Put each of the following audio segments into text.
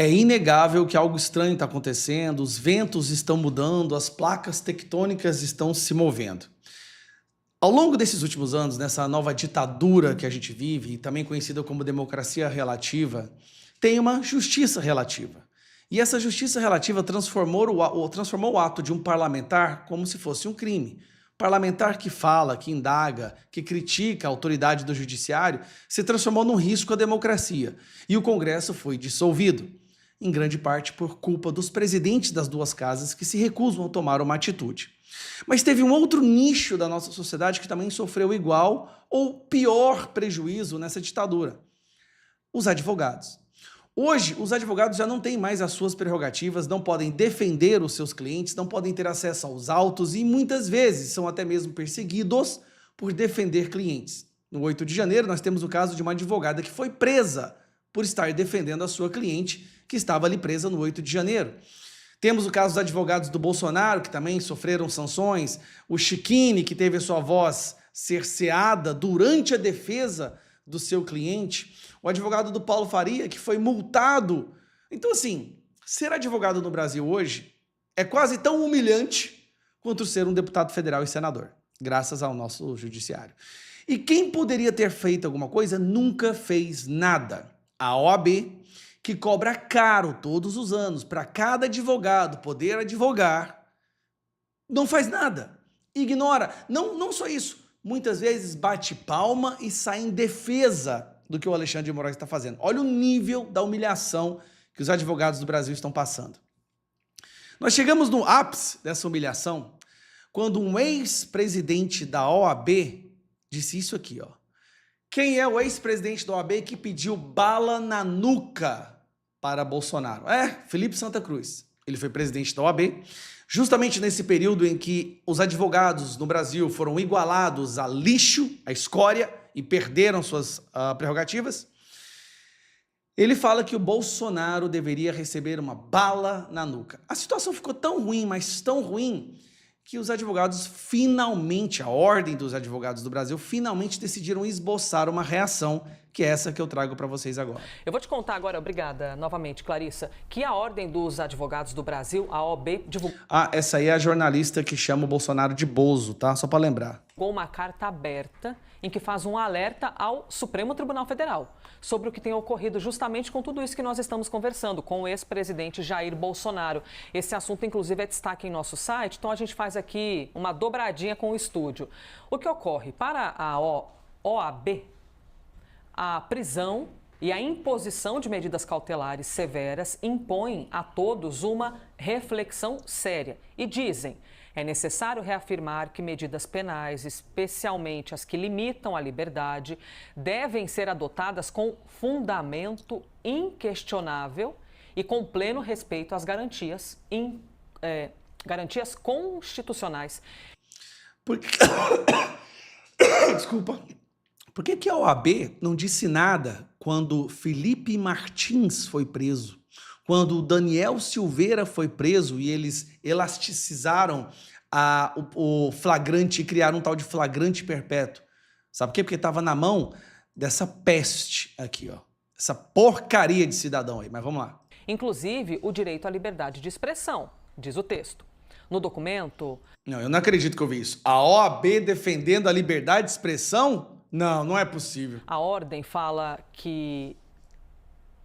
É inegável que algo estranho está acontecendo, os ventos estão mudando, as placas tectônicas estão se movendo. Ao longo desses últimos anos, nessa nova ditadura que a gente vive, também conhecida como democracia relativa, tem uma justiça relativa. E essa justiça relativa transformou o ato de um parlamentar como se fosse um crime. Parlamentar que fala, que indaga, que critica a autoridade do judiciário, se transformou num risco à democracia. E o Congresso foi dissolvido, em grande parte por culpa dos presidentes das duas casas que se recusam a tomar uma atitude. Mas teve um outro nicho da nossa sociedade que também sofreu igual ou pior prejuízo nessa ditadura: os advogados. Hoje, os advogados já não têm mais as suas prerrogativas, não podem defender os seus clientes, não podem ter acesso aos autos e muitas vezes são até mesmo perseguidos por defender clientes. No 8 de janeiro, nós temos o caso de uma advogada que foi presa por estar defendendo a sua cliente, que estava ali presa no 8 de janeiro. Temos o caso dos advogados do Bolsonaro, que também sofreram sanções, o Chiquini, que teve a sua voz cerceada durante a defesa do seu cliente, o advogado do Paulo Faria, que foi multado. Então, assim, ser advogado no Brasil hoje é quase tão humilhante quanto ser um deputado federal e senador, graças ao nosso judiciário. E quem poderia ter feito alguma coisa nunca fez nada. A OAB, que cobra caro todos os anos para cada advogado poder advogar, não faz nada, ignora. Não só isso, muitas vezes bate palma e sai em defesa do que o Alexandre de Moraes está fazendo. Olha o nível da humilhação que os advogados do Brasil estão passando. Nós chegamos no ápice dessa humilhação quando um ex-presidente da OAB disse isso aqui, ó. Quem é o ex-presidente da OAB que pediu bala na nuca para Bolsonaro? Felipe Santa Cruz. Ele foi presidente da OAB, justamente nesse período em que os advogados no Brasil foram igualados a lixo, a escória, e perderam suas prerrogativas. Ele fala que o Bolsonaro deveria receber uma bala na nuca. A situação ficou tão ruim, mas tão ruim, que os advogados finalmente, a Ordem dos Advogados do Brasil, finalmente decidiram esboçar uma reação, que é essa que eu trago para vocês agora. Eu vou te contar agora, obrigada novamente, Clarissa, que a Ordem dos Advogados do Brasil, a OAB, divulgou... Essa aí é a jornalista que chama o Bolsonaro de Bozo, tá? Só para lembrar. Uma carta aberta em que faz um alerta ao Supremo Tribunal Federal sobre o que tem ocorrido justamente com tudo isso que nós estamos conversando, com o ex-presidente Jair Bolsonaro. Esse assunto, inclusive, é destaque em nosso site, então a gente faz aqui uma dobradinha com o estúdio. O que ocorre? Para a OAB, a prisão e a imposição de medidas cautelares severas impõem a todos uma reflexão séria e dizem: é necessário reafirmar que medidas penais, especialmente as que limitam a liberdade, devem ser adotadas com fundamento inquestionável e com pleno respeito às garantias constitucionais. Desculpa. Por que a OAB não disse nada quando Felipe Martins foi preso? Quando o Daniel Silveira foi preso e eles elasticizaram o flagrante e criaram um tal de flagrante perpétuo. Sabe por quê? Porque estava na mão dessa peste aqui, ó. Essa porcaria de cidadão aí. Mas vamos lá. Inclusive, o direito à liberdade de expressão, diz o texto. No documento... Não, eu não acredito que eu vi isso. A OAB defendendo a liberdade de expressão? Não é possível. A ordem fala que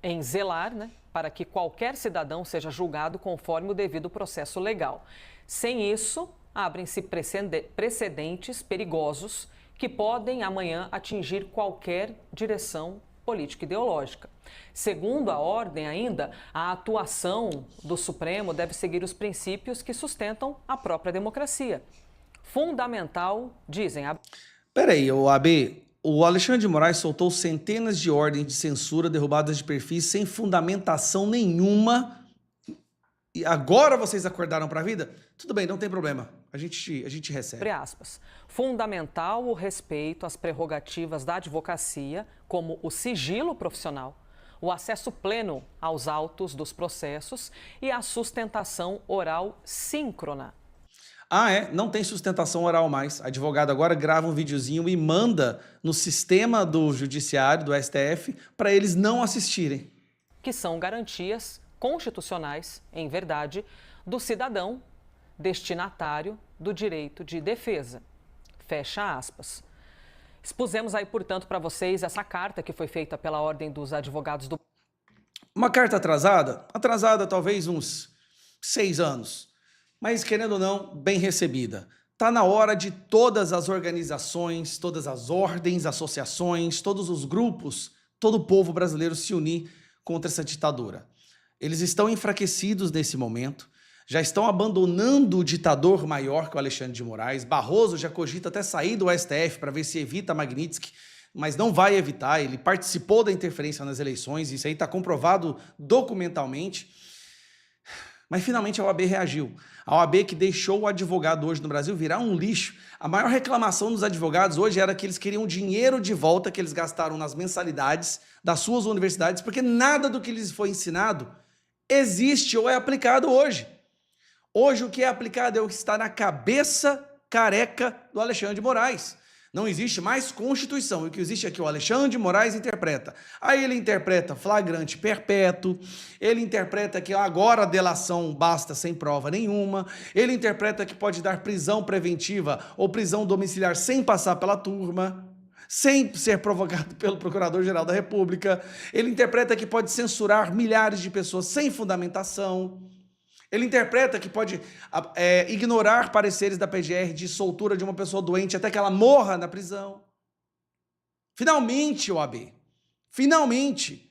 em zelar, né, para que qualquer cidadão seja julgado conforme o devido processo legal. Sem isso, abrem-se precedentes perigosos que podem amanhã atingir qualquer direção político-ideológica. Segundo a ordem ainda, a atuação do Supremo deve seguir os princípios que sustentam a própria democracia. Fundamental, dizem... Peraí, OAB, o Alexandre de Moraes soltou centenas de ordens de censura derrubadas de perfis sem fundamentação nenhuma. E agora vocês acordaram para a vida? Tudo bem, não tem problema. A gente recebe. Abre aspas. Fundamental o respeito às prerrogativas da advocacia, como o sigilo profissional, o acesso pleno aos autos dos processos e a sustentação oral síncrona. Não tem sustentação oral mais. A advogada agora grava um videozinho e manda no sistema do judiciário, do STF, para eles não assistirem. Que são garantias constitucionais, em verdade, do cidadão destinatário do direito de defesa. Fecha aspas. Expusemos aí, portanto, para vocês essa carta que foi feita pela Ordem dos Advogados do... Uma carta atrasada talvez uns 6 anos, mas querendo ou não, bem recebida. Está na hora de todas as organizações, todas as ordens, associações, todos os grupos, todo o povo brasileiro se unir contra essa ditadura. Eles estão enfraquecidos nesse momento, já estão abandonando o ditador maior que o Alexandre de Moraes. Barroso já cogita até sair do STF para ver se evita Magnitsky, mas não vai evitar, ele participou da interferência nas eleições, isso aí está comprovado documentalmente. Mas finalmente a OAB reagiu. A OAB que deixou o advogado hoje no Brasil virar um lixo. A maior reclamação dos advogados hoje era que eles queriam dinheiro de volta que eles gastaram nas mensalidades das suas universidades, porque nada do que lhes foi ensinado existe ou é aplicado hoje. Hoje o que é aplicado é o que está na cabeça careca do Alexandre de Moraes. Não existe mais Constituição. O que existe é que o Alexandre de Moraes interpreta. Aí ele interpreta flagrante perpétuo, ele interpreta que agora a delação basta sem prova nenhuma, ele interpreta que pode dar prisão preventiva ou prisão domiciliar sem passar pela turma, sem ser provocado pelo Procurador-Geral da República, ele interpreta que pode censurar milhares de pessoas sem fundamentação. Ele interpreta que pode ignorar pareceres da PGR de soltura de uma pessoa doente até que ela morra na prisão. Finalmente, OAB, finalmente,